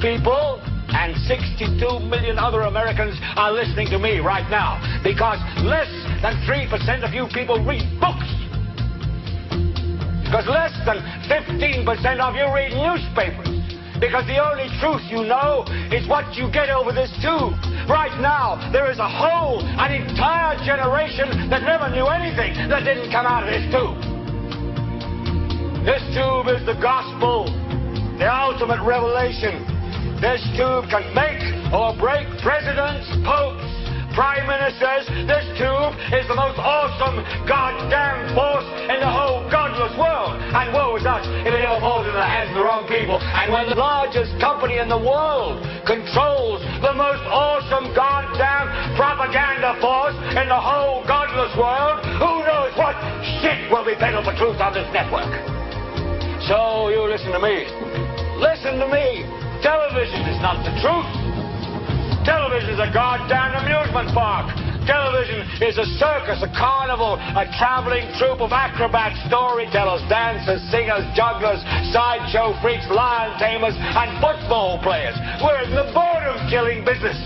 people and 62 million other Americans are listening to me right now because less than 3% of you people read books. Because less than 15% of you read newspapers. Because the only truth you know is what you get over this tube. Right now, there is an entire generation that never knew anything that didn't come out of this tube. This tube is the gospel, the ultimate revelation. This tube can make or break presidents, popes, prime ministers. This tube is the most awesome goddamn force in the whole godless world. And woe is us if it ever falls in the hands of the wrong people. And when the largest company in the world controls the most awesome goddamn propaganda force in the whole godless world, who knows what shit will be peddled for truth on this network. So you listen to me. Listen to me. Television is not the truth. Television is a goddamn amusement park. Television is a circus, a carnival, a traveling troupe of acrobats, storytellers, dancers, singers, jugglers, sideshow freaks, lion tamers, and football players. We're in the boredom-killing business.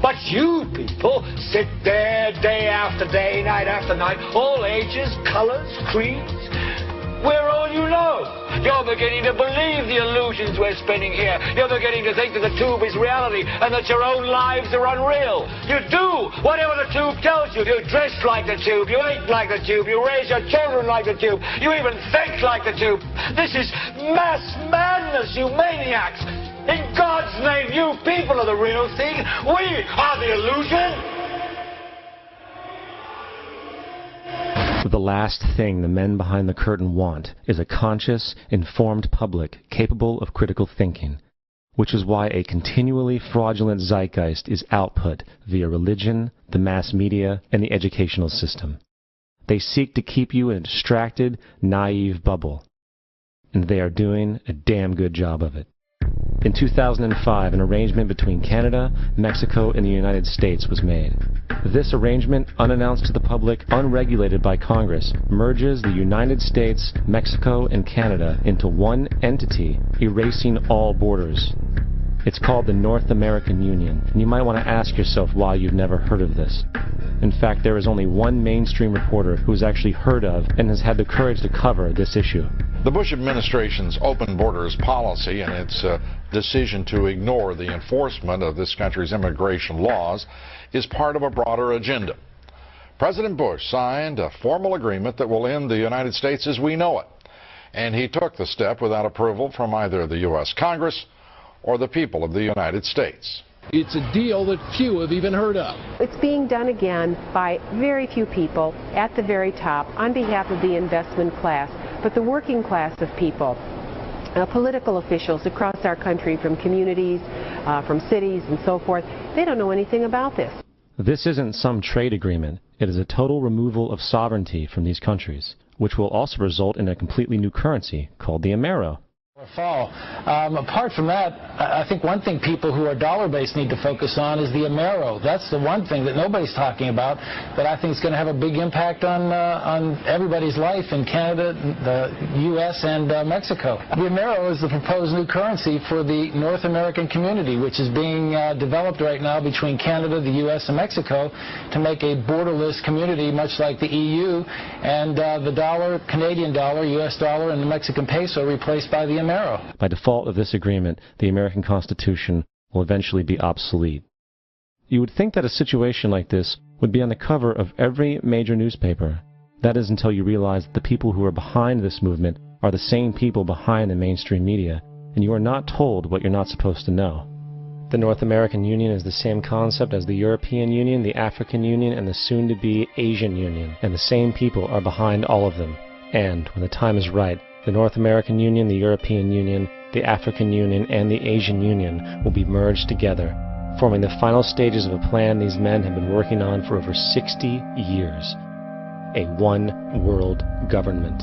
But you people sit there day after day, night after night, all ages, colors, creeds. We're all you know. You're beginning to believe the illusions we're spinning here. You're beginning to think that the tube is reality and that your own lives are unreal. You do whatever the tube tells you. You dress like the tube. You eat like the tube. You raise your children like the tube. You even think like the tube. This is mass madness, you maniacs. In God's name, you people are the real thing. We are the illusion. The last thing the men behind the curtain want is a conscious, informed public capable of critical thinking, which is why a continually fraudulent zeitgeist is output via religion, the mass media, and the educational system. They seek to keep you in a distracted, naive bubble, and they are doing a damn good job of it. In 2005, an arrangement between Canada, Mexico, and the United States was made. This arrangement, unannounced to the public, unregulated by Congress, merges the United States, Mexico, and Canada into one entity, erasing all borders. It's called the North American Union, and you might want to ask yourself why you've never heard of this. In fact, there is only one mainstream reporter who has actually heard of and has had the courage to cover this issue. The Bush administration's open borders policy and its decision to ignore the enforcement of this country's immigration laws is part of a broader agenda. President Bush signed a formal agreement that will end the United States as we know it, and he took the step without approval from either the U.S. Congress or the people of the United States. It's a deal that few have even heard of. It's being done again by very few people at the very top on behalf of the investment class, but the working class of people, political officials across our country, from communities, from cities and so forth, they don't know anything about this. This isn't some trade agreement. It is a total removal of sovereignty from these countries, which will also result in a completely new currency called the Amero. Fall. Apart from that, I think one thing people who are dollar-based need to focus on is the Amero. That's the one thing that nobody's talking about, but I think it's going to have a big impact on everybody's life in Canada, the U.S., and Mexico. The Amero is the proposed new currency for the North American community, which is being developed right now between Canada, the U.S., and Mexico to make a borderless community, much like the EU, and the dollar, Canadian dollar, U.S. dollar, and the Mexican peso replaced by the Amero. By default of this agreement, the American Constitution will eventually be obsolete. You would think that a situation like this would be on the cover of every major newspaper. That is until you realize that the people who are behind this movement are the same people behind the mainstream media, and you are not told what you're not supposed to know. The North American Union is the same concept as the European Union, the African Union, and the soon-to-be Asian Union, and the same people are behind all of them. And, when the time is right, the North American Union, the European Union, the African Union, and the Asian Union will be merged together, forming the final stages of a plan these men have been working on for over 60 years. A one-world government.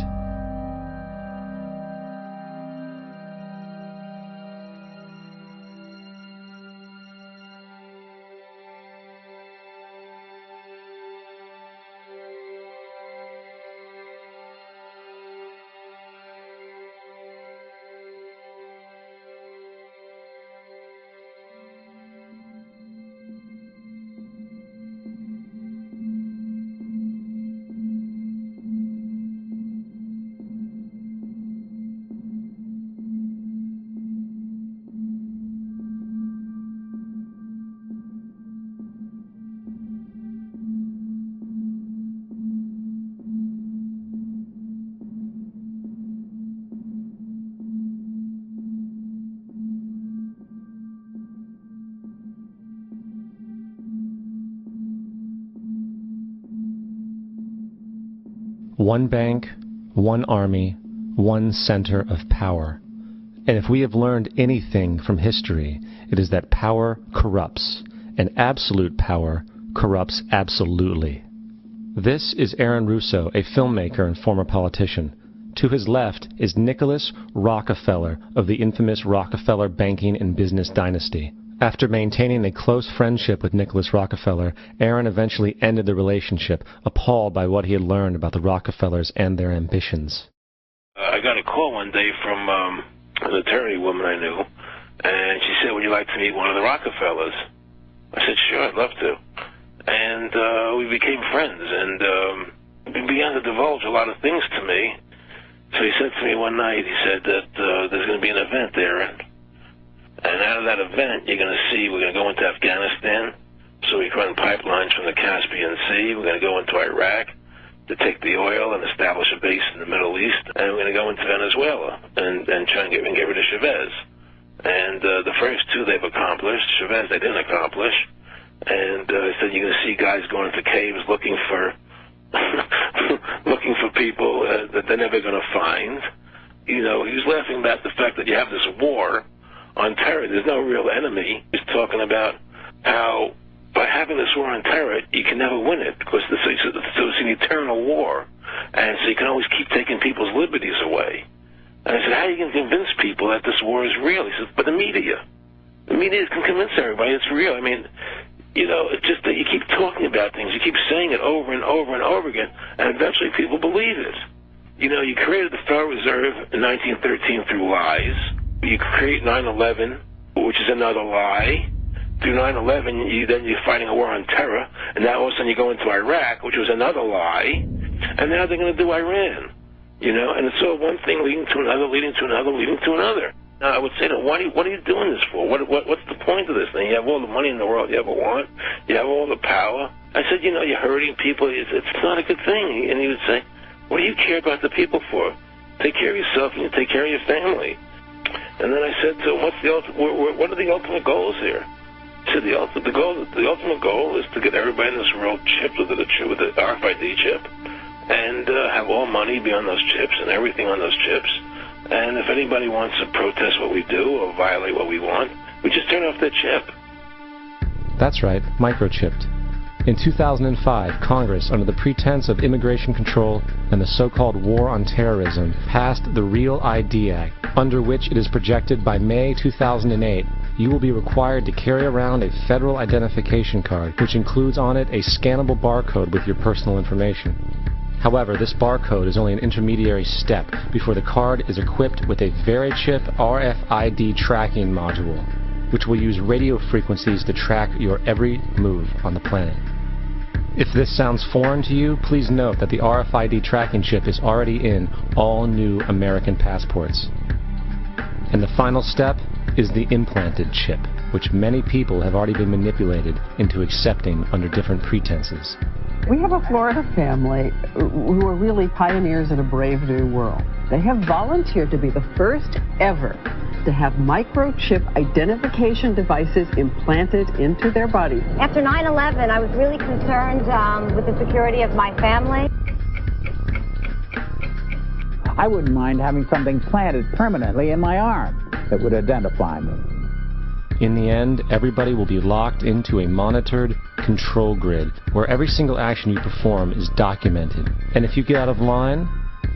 One bank, one army, one center of power. And if we have learned anything from history, it is that power corrupts, and absolute power corrupts absolutely. This is Aaron Russo, a filmmaker and former politician. To his left is Nicholas Rockefeller of the infamous Rockefeller banking and business dynasty. After maintaining a close friendship with Nicholas Rockefeller, Aaron eventually ended the relationship, appalled by what he had learned about the Rockefellers and their ambitions. I got a call one day from an attorney woman I knew, and she said, "Would you like to meet one of the Rockefellers?" I said, "Sure, I'd love to." And we became friends, and he began to divulge a lot of things to me. So he said to me one night, he said that there's going to be an event there, and out of that event, you're going to see we're going to go into Afghanistan, so we can run pipelines from the Caspian Sea. We're going to go into Iraq to take the oil and establish a base in the Middle East, and we're going to go into Venezuela and try and get rid of Chavez. And the first two they've accomplished. Chavez they didn't accomplish. And he said you're going to see guys going into caves looking for looking for people that they're never going to find. You know, he was laughing about the fact that you have this war on terror. There's no real enemy. He's talking about how by having this war on terror, you can never win it because so it's an eternal war. And so you can always keep taking people's liberties away. And I said, how are you going to convince people that this war is real? He says, but the media can convince everybody it's real. I mean, you know, it's just that you keep talking about things. You keep saying it over and over and over again, and eventually people believe it. You know, you created the Federal Reserve in 1913 through lies. You create 9/11, which is another lie. Through 9/11, you're fighting a war on terror, and now all of a sudden you go into Iraq, which was another lie, and now they're going to do Iran. You know, and it's all one thing leading to another, leading to another, leading to another. Now, I would say, what are you doing this for? What's the point of this thing? You have all the money in the world you ever want. You have all the power. I said, you know, you're hurting people. It's not a good thing. And he would say, what do you care about the people for? Take care of yourself and you take care of your family. And then I said to him, what are the ultimate goals here? He said, the ultimate goal is to get everybody in this world chipped with the RFID chip and have all money be on those chips and everything on those chips. And if anybody wants to protest what we do or violate what we want, we just turn off their chip. That's right, microchipped. In 2005, Congress, under the pretense of immigration control and the so-called war on terrorism, passed the REAL ID Act, under which it is projected by May 2008, you will be required to carry around a federal identification card, which includes on it a scannable barcode with your personal information. However, this barcode is only an intermediary step before the card is equipped with a VeriChip RFID tracking module, which will use radio frequencies to track your every move on the planet. If this sounds foreign to you, please note that the RFID tracking chip is already in all new American passports. And the final step is the implanted chip, which many people have already been manipulated into accepting under different pretenses. We have a Florida family who are really pioneers in a brave new world. They have volunteered to be the first ever to have microchip identification devices implanted into their bodies. After 9/11, I was really concerned with the security of my family. I wouldn't mind having something planted permanently in my arm that would identify me. In the end, everybody will be locked into a monitored control grid where every single action you perform is documented. And if you get out of line,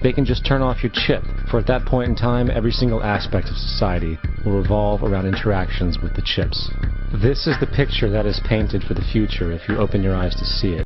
they can just turn off your chip, for at that point in time, every single aspect of society will revolve around interactions with the chips. This is the picture that is painted for the future if you open your eyes to see it.